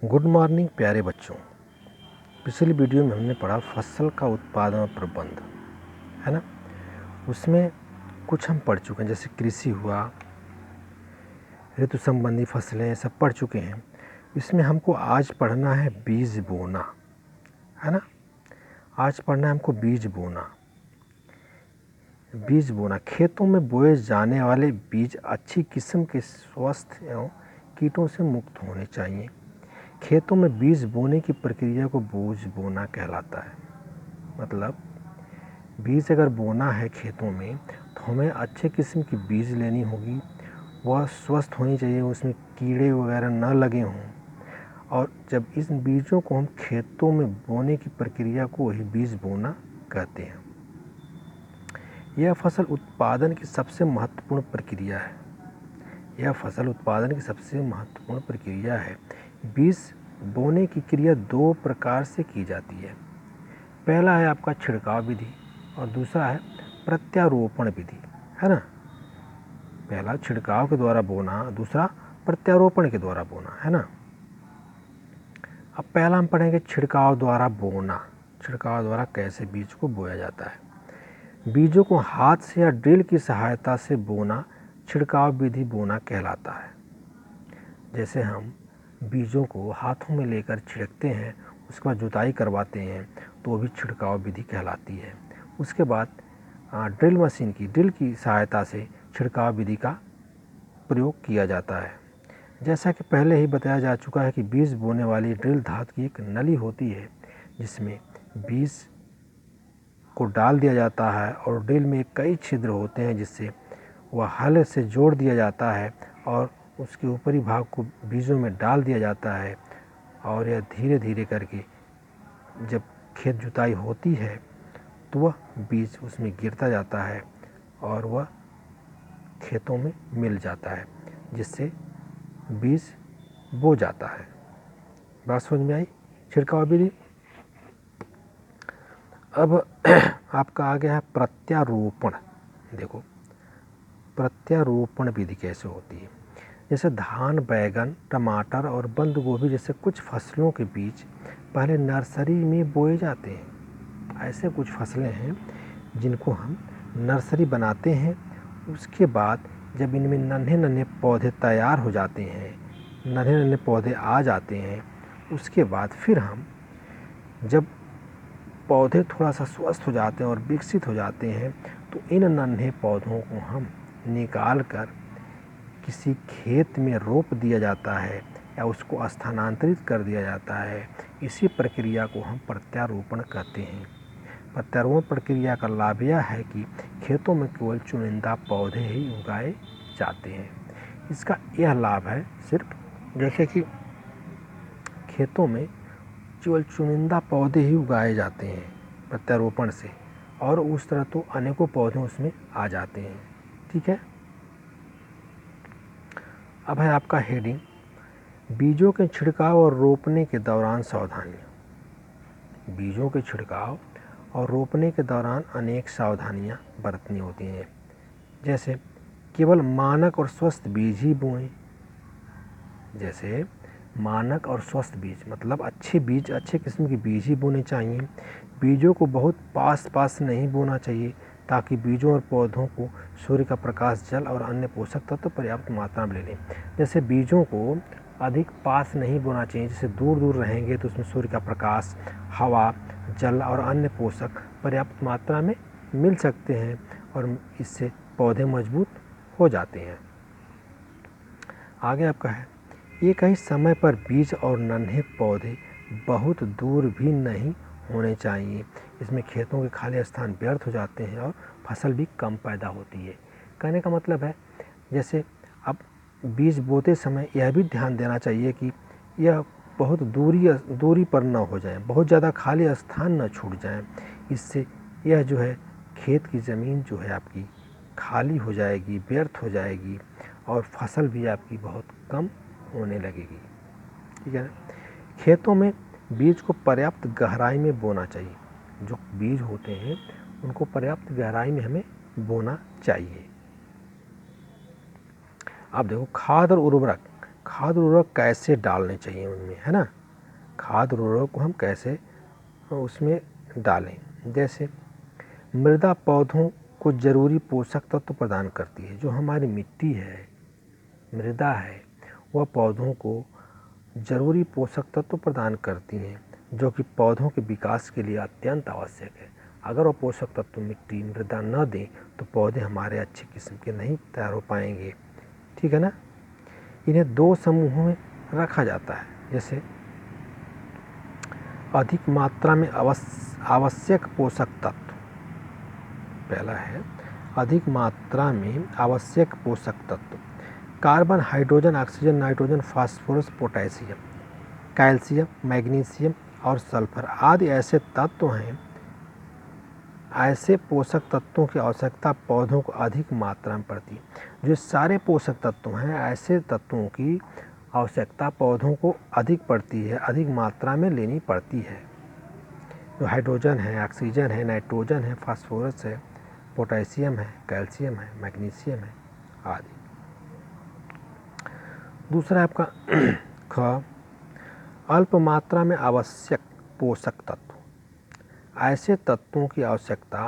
Good morning प्यारे बच्चों। पिछली वीडियो में हमने पढ़ा फसल का उत्पादन और प्रबंध, है ना। उसमें कुछ हम पढ़ चुके हैं, जैसे कृषि हुआ, ऋतु संबंधी फसलें, सब पढ़ चुके हैं। इसमें हमको आज पढ़ना है बीज बोना, है ना। आज पढ़ना है हमको बीज बोना। बीज बोना, खेतों में बोए जाने वाले बीज अच्छी किस्म के स्वस्थ एवं कीटों से मुक्त होने चाहिए। खेतों में बीज बोने की प्रक्रिया को बीज बोना कहलाता है। मतलब बीज अगर बोना है खेतों में तो हमें अच्छे किस्म की बीज लेनी होगी, वह स्वस्थ होनी चाहिए, उसमें कीड़े वगैरह न लगे हों। और जब इस बीजों को हम खेतों में बोने की प्रक्रिया को ही बीज बोना कहते हैं। यह फसल उत्पादन की सबसे महत्वपूर्ण प्रक्रिया है। यह फसल उत्पादन की सबसे महत्वपूर्ण प्रक्रिया है। बीज बोने की क्रिया दो प्रकार से की जाती है। पहला है आपका छिड़काव विधि और दूसरा है प्रत्यारोपण विधि, है ना। पहला छिड़काव के द्वारा बोना, दूसरा प्रत्यारोपण के द्वारा बोना, है ना। अब पहला हम पढ़ेंगे छिड़काव द्वारा बोना। छिड़काव द्वारा कैसे बीज को बोया जाता है। बीजों को हाथ से या ड्रिल की सहायता से बोना छिड़काव विधि बोना कहलाता है। जैसे हम बीजों को हाथों में लेकर छिड़कते हैं, उसके बाद जुताई करवाते हैं, तो भी छिड़काव विधि कहलाती है। उसके बाद ड्रिल की सहायता से छिड़काव विधि का प्रयोग किया जाता है। जैसा कि पहले ही बताया जा चुका है कि बीज बोने वाली ड्रिल धातु की एक नली होती है, जिसमें बीज को डाल दिया जाता है और ड्रिल में कई छिद्र होते हैं, जिससे वह हल से जोड़ दिया जाता है और उसके ऊपरी भाग को बीजों में डाल दिया जाता है। और यह धीरे धीरे करके जब खेत जुताई होती है तो वह बीज उसमें गिरता जाता है और वह खेतों में मिल जाता है, जिससे बीज बो जाता है। बात समझ में आई छिड़काव विधि। अब आपका आ गया है प्रत्यारोपण। देखो प्रत्यारोपण विधि कैसे होती है। जैसे धान, बैगन, टमाटर और बंद गोभी जैसे कुछ फसलों के बीज पहले नर्सरी में बोए जाते हैं। ऐसे कुछ फसलें हैं जिनको हम नर्सरी बनाते हैं। उसके बाद जब इनमें नन्हे नन्हे पौधे तैयार हो जाते हैं, नन्हे नन्हे पौधे आ जाते हैं, उसके बाद फिर हम जब पौधे थोड़ा सा स्वस्थ हो जाते हैं और विकसित हो जाते हैं, तो इन नन्हे पौधों को हम निकाल कर किसी खेत में रोप दिया जाता है या उसको स्थानांतरित कर दिया जाता है। इसी प्रक्रिया को हम प्रत्यारोपण कहते हैं। प्रत्यारोपण प्रक्रिया का लाभ यह है कि खेतों में केवल चुनिंदा पौधे ही उगाए जाते हैं। इसका यह लाभ है सिर्फ, जैसे कि खेतों में केवल चुनिंदा पौधे ही उगाए जाते हैं प्रत्यारोपण से, और उस तरह तो अनेकों पौधे उसमें आ जाते हैं। ठीक है। अब है आपका हेडिंग, बीजों के छिड़काव और रोपने के दौरान सावधानियाँ। बीजों के छिड़काव और रोपने के दौरान अनेक सावधानियाँ बरतनी होती हैं। जैसे केवल मानक और स्वस्थ बीज ही बोएं। जैसे मानक और स्वस्थ बीज मतलब अच्छे बीज, अच्छे किस्म के बीज ही बोने चाहिए। बीजों को बहुत पास पास नहीं बोना चाहिए, ताकि बीजों और पौधों को सूर्य का प्रकाश, जल और अन्य पोषक तत्व पर्याप्त मात्रा में ले लें। जैसे बीजों को अधिक पास नहीं बोना चाहिए, जैसे दूर दूर रहेंगे तो उसमें सूर्य का प्रकाश, हवा, जल और अन्य पोषक पर्याप्त मात्रा में मिल सकते हैं और इससे पौधे मजबूत हो जाते हैं। आगे आपका है, एक ही समय पर बीज और नन्हे पौधे बहुत दूर भी नहीं होने चाहिए। इसमें खेतों के खाली स्थान व्यर्थ हो जाते हैं और फसल भी कम पैदा होती है। कहने का मतलब है, जैसे अब बीज बोते समय यह भी ध्यान देना चाहिए कि यह बहुत दूरी पर न हो जाए, बहुत ज़्यादा खाली स्थान न छूट जाए। इससे यह जो है खेत की ज़मीन जो है आपकी खाली हो जाएगी, व्यर्थ हो जाएगी और फसल भी आपकी बहुत कम होने लगेगी। ठीक है ना। खेतों में बीज को पर्याप्त गहराई में बोना चाहिए। जो बीज होते हैं उनको पर्याप्त गहराई में हमें बोना चाहिए। अब देखो खाद और उर्वरक खाद उर्वरक कैसे डालने चाहिए उनमें, है ना। खाद उर्वरक को हम कैसे उसमें डालें। जैसे मृदा पौधों को जरूरी पोषक तत्व प्रदान करती है। जो हमारी मिट्टी है, मृदा है, वह पौधों को जरूरी पोषक तत्व प्रदान करती हैं, जो कि पौधों के विकास के लिए अत्यंत आवश्यक है। अगर वो पोषक तत्व मिट्टी, मृदा न दें तो पौधे हमारे अच्छे किस्म के नहीं तैयार हो पाएंगे, ठीक है ना। इन्हें दो समूहों में रखा जाता है। जैसे अधिक मात्रा में आवश्यक पोषक तत्व, पहला है अधिक मात्रा में आवश्यक पोषक तत्व, carbon, hydrogen, oxygen, nitrogen, phosphorus, potassium, calcium, magnesium और सल्फर आदि ऐसे तत्व हैं। ऐसे पोषक तत्वों की आवश्यकता पौधों को अधिक मात्रा में पड़ती है। जो सारे पोषक तत्व हैं, ऐसे तत्वों की आवश्यकता पौधों को अधिक पड़ती है, अधिक मात्रा में लेनी पड़ती है। जो हाइड्रोजन है, ऑक्सीजन है, नाइट्रोजन है, फास्फोरस है, पोटेशियम है, कैल्शियम है, मैग्नीशियम है आदि। दूसरा आपका ख, अल्प मात्रा में आवश्यक पोषक तत्व। ऐसे तत्वों की आवश्यकता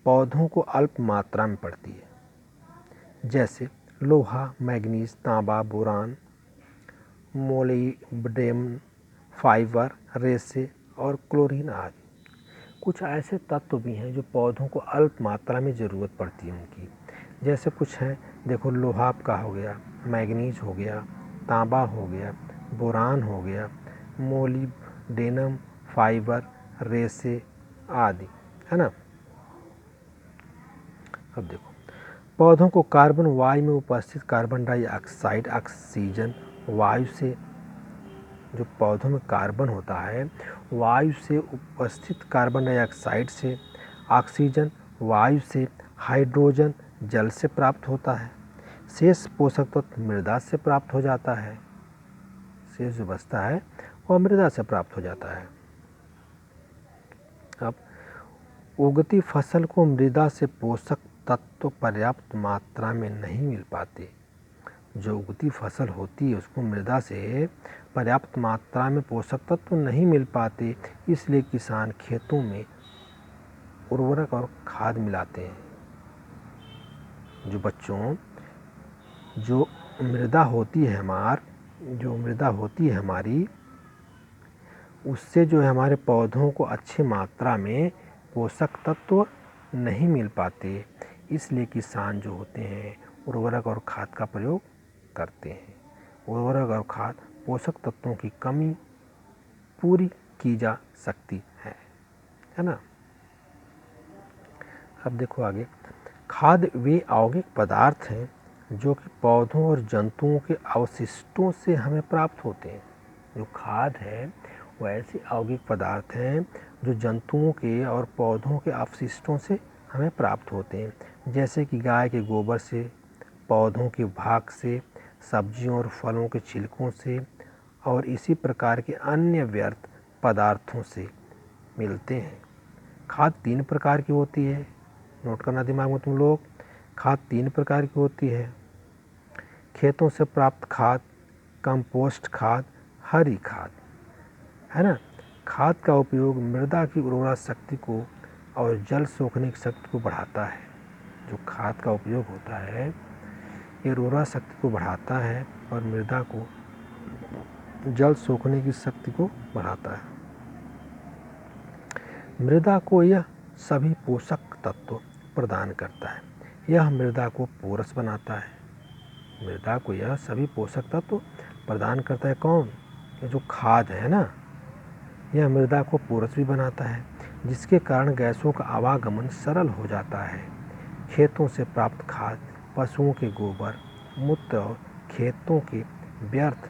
पौधों को अल्प मात्रा में पड़ती है। जैसे लोहा, मैग्नीज, तांबा, बोरान, मोलिब्डेनम, फाइबर, रेसे और क्लोरीन आदि। कुछ ऐसे तत्व भी हैं जो पौधों को अल्प मात्रा में ज़रूरत पड़ती है उनकी। जैसे कुछ हैं, देखो लोहा का हो गया, मैग्नीज हो गया, तांबा हो गया, बोरान हो गया, मोलिब्डेनम, फाइबर, रेसे आदि, है ना। अब देखो, पौधों को कार्बन वायु में उपस्थित कार्बन डाइऑक्साइड, ऑक्सीजन वायु से, जो पौधों में कार्बन होता है वायु से उपस्थित कार्बन डाइऑक्साइड से, ऑक्सीजन वायु से, हाइड्रोजन जल से प्राप्त होता है। शेष पोषक तत्व मृदा से प्राप्त हो जाता है। शेष जो बचता है वह मृदा से प्राप्त हो जाता है। अब उगती फसल को मृदा से पोषक तत्व पर्याप्त मात्रा में नहीं मिल पाते। जो उगती फसल होती है उसको मृदा से पर्याप्त मात्रा में पोषक तत्व नहीं मिल पाते, इसलिए किसान खेतों में उर्वरक और खाद मिलाते हैं। जो बच्चों, जो मृदा होती है हमारी, उससे जो है हमारे पौधों को अच्छी मात्रा में पोषक तत्व नहीं मिल पाते, इसलिए किसान जो होते हैं उर्वरक और खाद का प्रयोग करते हैं। उर्वरक और खाद पोषक तत्वों की कमी पूरी की जा सकती है ना। अब देखो आगे, खाद वे यौगिक पदार्थ हैं जो कि पौधों और जंतुओं के अवशिष्टों से हमें प्राप्त होते हैं। जो खाद है वो ऐसे यौगिक पदार्थ हैं जो जंतुओं के और पौधों के अवशिष्टों से हमें प्राप्त होते हैं। जैसे कि गाय के गोबर से, पौधों के भाग से, सब्जियों और फलों के छिलकों से और इसी प्रकार के अन्य व्यर्थ पदार्थों से मिलते हैं। खाद 3 प्रकार की होती है, नोट करना दिमाग में तुम लोग। खाद 3 प्रकार की होती है। खेतों से प्राप्त खाद, कंपोस्ट खाद, हरी खाद, है ना। खाद का उपयोग मृदा की उर्वरा शक्ति को और जल सोखने की शक्ति को बढ़ाता है। जो खाद का उपयोग होता है ये उर्वरा शक्ति को बढ़ाता है और मृदा को जल सोखने की शक्ति को बढ़ाता है। मृदा को यह सभी पोषक तत्व प्रदान करता है। यह मृदा को पोरस बनाता है। मृदा को यह सभी पोषक तत्व प्रदान करता है। कौन? ये जो खाद है ना, यह मृदा को पोरस भी बनाता है, जिसके कारण गैसों का आवागमन सरल हो जाता है। खेतों से प्राप्त खाद पशुओं के गोबर, मूत्र और खेतों के व्यर्थ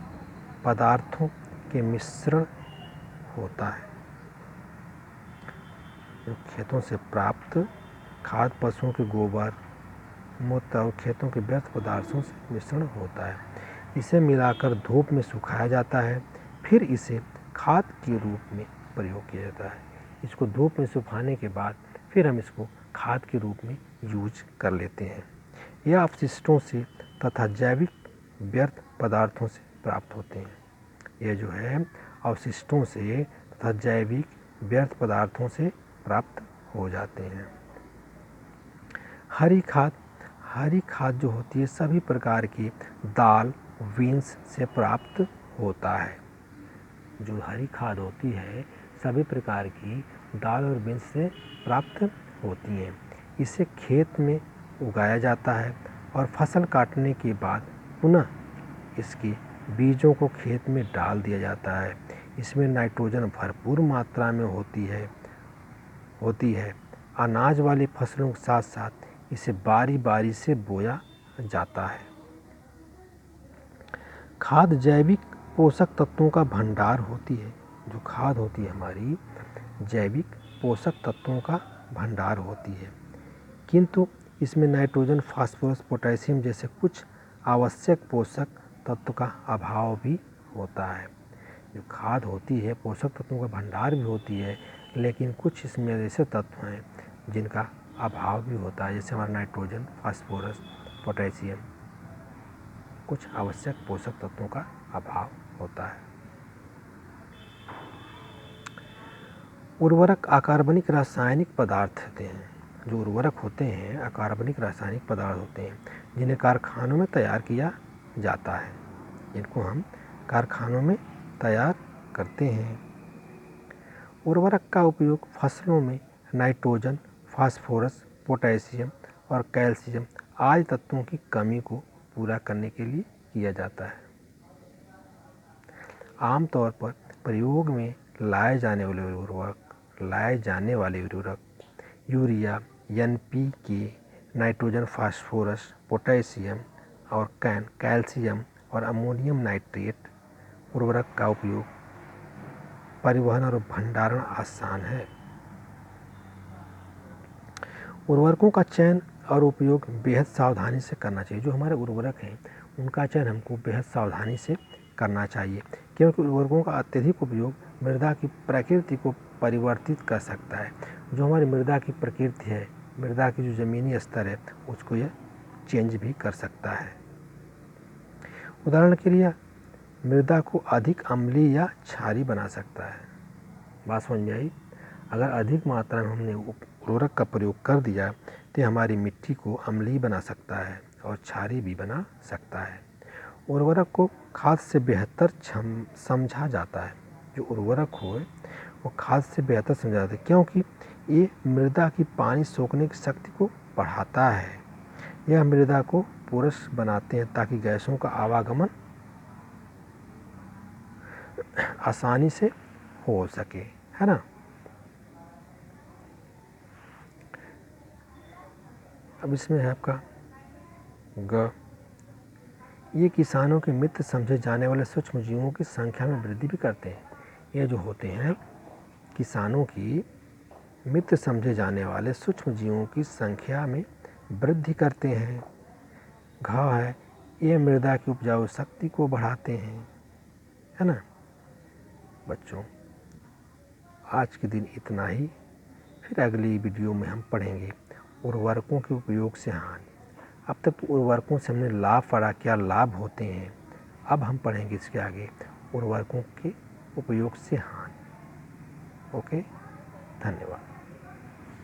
पदार्थों के मिश्रण होता है। जो खेतों से प्राप्त खाद पशुओं के गोबर, मूत्र और खेतों के व्यर्थ पदार्थों से मिश्रण होता है। इसे मिलाकर धूप में सुखाया जाता है, फिर इसे खाद के रूप में प्रयोग किया जाता है। इसको धूप में सुखाने के बाद फिर हम इसको खाद के रूप में यूज कर लेते हैं। यह अपशिष्टों से तथा जैविक व्यर्थ पदार्थों से प्राप्त होते हैं। यह जो है अवशिष्टों से तथा जैविक व्यर्थ पदार्थों से प्राप्त हो जाते हैं। हरी खाद जो होती है सभी प्रकार की दाल बीन्स से प्राप्त होता है। जो हरी खाद होती है सभी प्रकार की दाल और बीन्स से प्राप्त होती हैं। इसे खेत में उगाया जाता है और फसल काटने के बाद पुनः इसके बीजों को खेत में डाल दिया जाता है। इसमें नाइट्रोजन भरपूर मात्रा में होती है। अनाज वाली फसलों के साथ साथ इसे बारी बारी से बोया जाता है। खाद जैविक पोषक तत्वों का भंडार होती है। जो खाद होती है हमारी जैविक पोषक तत्वों का भंडार होती है, किंतु इसमें नाइट्रोजन फास्फोरस पोटेशियम जैसे कुछ आवश्यक पोषक तत्व का अभाव भी होता है। जो खाद होती है पोषक तत्वों का भंडार भी होती है, लेकिन कुछ इसमें ऐसे तत्व हैं जिनका अभाव भी होता है, जैसे हमारा नाइट्रोजन फास्फोरस पोटेशियम, कुछ आवश्यक पोषक तत्वों का अभाव होता है। उर्वरक अकार्बनिक रासायनिक पदार्थ होते हैं। जो उर्वरक होते हैं अकार्बनिक रासायनिक पदार्थ होते हैं जिन्हें कारखानों में तैयार किया जाता है। इनको हम कारखानों में तैयार करते हैं। उर्वरक का उपयोग फसलों में नाइट्रोजन, फास्फोरस, पोटेशियम और कैल्शियम आदि तत्वों की कमी को पूरा करने के लिए किया जाता है। आमतौर पर प्रयोग में लाए जाने वाले उर्वरक urea, NPK, nitrogen phosphorus, potassium और कैल्शियम और अमोनियम नाइट्रेट उर्वरक का उपयोग परिवहन और भंडारण आसान है। उर्वरकों का चयन और उपयोग बेहद सावधानी से करना चाहिए। जो हमारे उर्वरक हैं उनका चयन हमको बेहद सावधानी से करना चाहिए, क्योंकि उर्वरकों का अत्यधिक उपयोग मृदा की प्रकृति को परिवर्तित कर सकता है। जो हमारी मृदा की प्रकृति है, मृदा की जो ज़मीनी स्तर है, उसको यह चेंज भी कर सकता है। उदाहरण के लिए मृदा को अधिक अम्लीय या क्षारीय बना सकता है। बात समझ में आई? अगर अधिक मात्रा में हमने उर्वरक का प्रयोग कर दिया तो हमारी मिट्टी को अम्लीय बना सकता है और क्षारीय भी बना सकता है। उर्वरक को खाद से बेहतर समझा जाता है। जो उर्वरक हो वो खाद से बेहतर समझा जाता है, क्योंकि ये मृदा की पानी सोखने की शक्ति को बढ़ाता है। यह मृदा को पोरस बनाते हैं ताकि गैसों का आवागमन आसानी से हो सके, है ना। अब इसमें है आपका ग। ये किसानों के मित्र समझे जाने वाले सूक्ष्म जीवों की संख्या में वृद्धि भी करते हैं। ये जो होते हैं किसानों की मित्र समझे जाने वाले सूक्ष्म जीवों की संख्या में वृद्धि करते हैं। घ है, ये मृदा की उपजाऊ शक्ति को बढ़ाते हैं, है ना। बच्चों, आज के दिन इतना ही। फिर अगली वीडियो में हम पढ़ेंगे उर्वरकों के उपयोग से हानि। अब तक उर्वरकों से हमने लाभ पढ़ा, क्या लाभ होते हैं। अब हम पढ़ेंगे इसके आगे उर्वरकों के उपयोग से हानि। ओके, धन्यवाद।